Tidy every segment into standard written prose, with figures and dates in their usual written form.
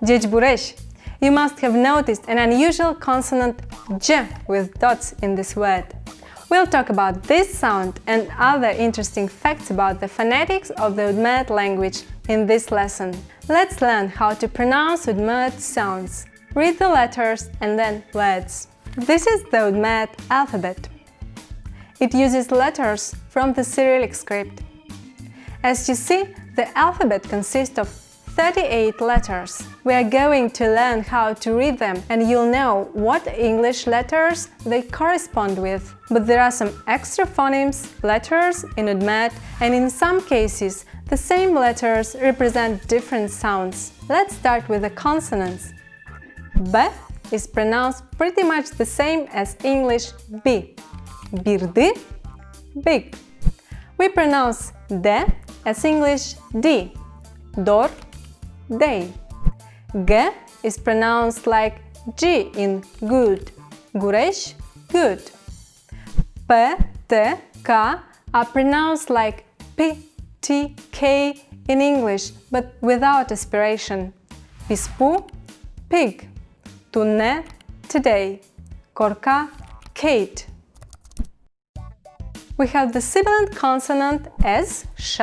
Buresh. You must have noticed an unusual consonant J with dots in this word. We'll talk about this sound and other interesting facts about the phonetics of the Udmurt language in this lesson. Let's learn how to pronounce Udmurt sounds. Read the letters and then words. This is the Udmurt alphabet. It uses letters from the Cyrillic script. As you see, the alphabet consists of 38 letters. We are going to learn how to read them, and you'll know what English letters they correspond with. But there are some extra phonemes, letters in Udmurt, and in some cases, the same letters represent different sounds. Let's start with the consonants. B is pronounced pretty much the same as English B. Birdi, big. We pronounce D as English D. Dor, day. G is pronounced like G in good. Guresh, good. P, T, K are pronounced like P, T, K in English, but without aspiration. Pispu, pig. Tunne, today. Korka, Kate. We have the sibilant consonant S, Sh,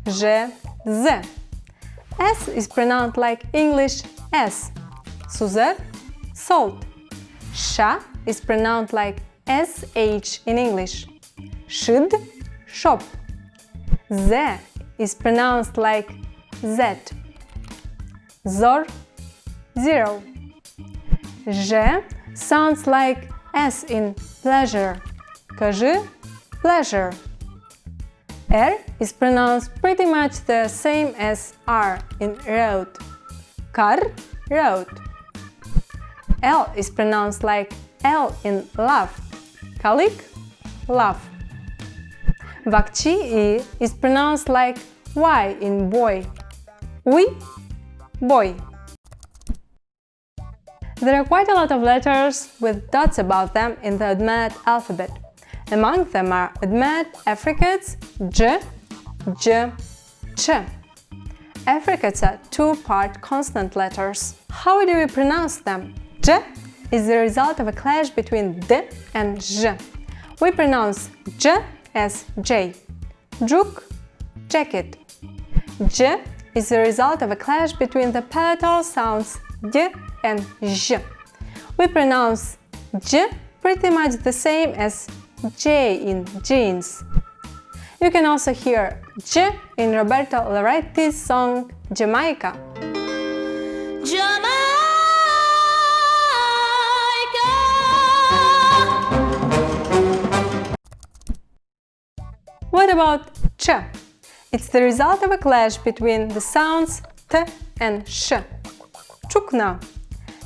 J, Z. S is pronounced like English S. Suzer, salt. Sh is pronounced like SH in English. Shid, shop. Z is pronounced like Z. Zor, zero. J sounds like S in pleasure. Кажи, pleasure. R is pronounced pretty much the same as R in road. Kar, road. L is pronounced like L in love. Kalik, love. Vakchi is pronounced like Y in boy. Uy, boy. There are quite a lot of letters with dots above them in the Udmurt alphabet. Among them are Udmurt affricates J, J, Ch. Affricates are two-part consonant letters. How do we pronounce them? J is the result of a clash between D and J. We pronounce J as J. Juk, jacket. J is the result of a clash between the palatal sounds D and J. We pronounce J pretty much the same as J in jeans. You can also hear J in Roberto Loretti's song Jamaica. Jamaica. What about Ch? It's the result of a clash between the sounds T and Sh. Chukna.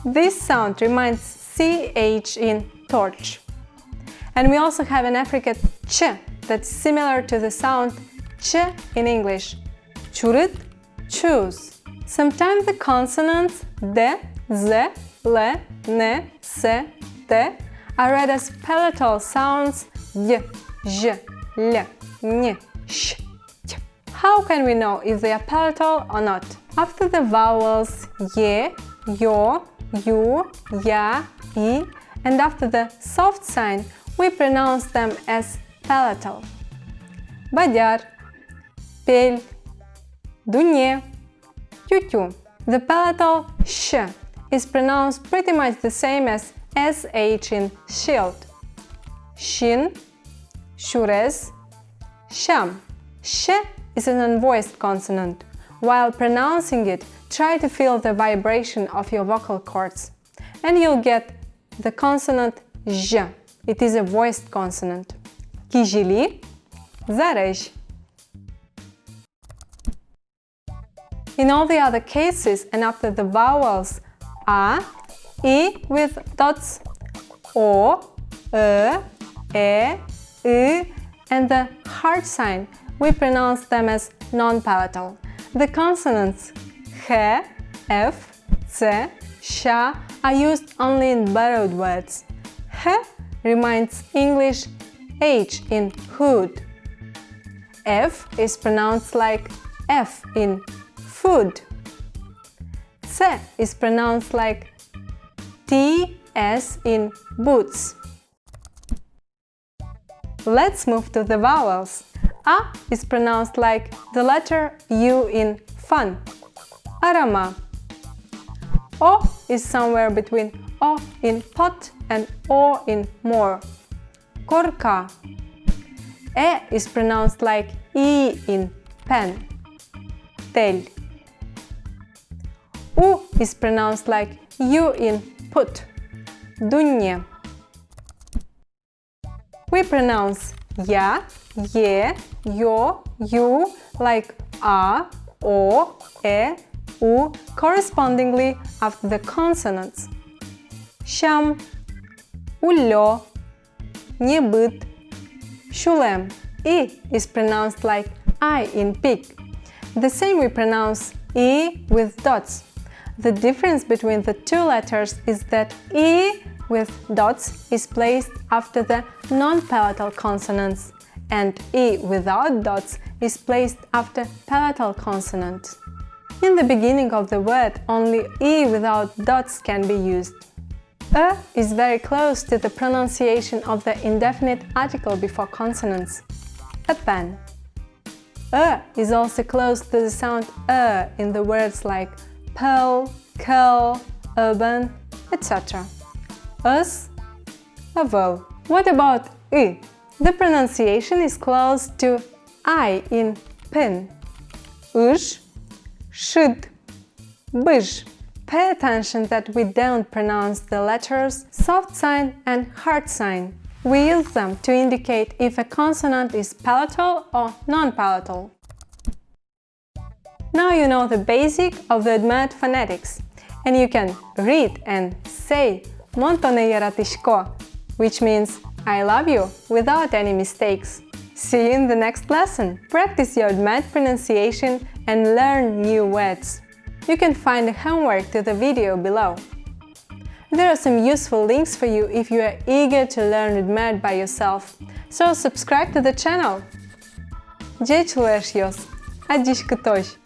This sound reminds CH in torch. And we also have an affricate Ch that's similar to the sound Ch in English. Churut, choose. Sometimes the consonants D, Z, L, N, S, T are read as palatal sounds Y, J, L, N, Sh, T. How can we know if they are palatal or not? After the vowels Ye, Yo, Yu, Ya, I, and after the soft sign, we pronounce them as palatal. Badyar, Pel, Dunye, Tyu-tyu. The palatal sh is pronounced pretty much the same as sh in shield. Shin, shurez, sham. Sh is an unvoiced consonant. While pronouncing it, try to feel the vibration of your vocal cords, and you'll get the consonant j. It is a voiced consonant. Kijili, zarej. In all the other cases, and after the vowels a, I with dots, o, e, I, and the hard sign, we pronounce them as non-palatal. The consonants h, f, c, sh are used only in borrowed words. H reminds English h in hood. F is pronounced like f in food. C is pronounced like TS in boots. Let's move to the vowels. A is pronounced like the letter U in fun. Arama. O is somewhere between O in pot and O in more. Korka. E is pronounced like E in pen. Tel. U is pronounced like U in put. Dunye. We pronounce ya, ye, yo, you like a, o, e, u correspondingly after the consonants. Sham, ullo, nebyt, shulem. E is pronounced like I in pig. The same we pronounce E with dots. The difference between the two letters is that E with dots is placed after the non-palatal consonants, and E without dots is placed after palatal consonants. In the beginning of the word, only E without dots can be used. Is very close to the pronunciation of the indefinite article before consonants. A pen. Is also close to the sound in the words like pearl, curl, urban, etc. Us, a vowel. What about I? The pronunciation is close to I in pin. Ush, should, bish. Pay attention that we don't pronounce the letters soft sign and hard sign. We use them to indicate if a consonant is palatal or non-palatal. Now you know the basic of the UDMURT phonetics, and you can read and say "Монтонеяратишко", which means I love you without any mistakes. See you in the next lesson. Practice your UDMURT pronunciation and learn new words. You can find the homework to the video below. There are some useful links for you if you are eager to learn UDMURT by yourself, so subscribe to the channel. Эшъёс, адьланьтսկомы.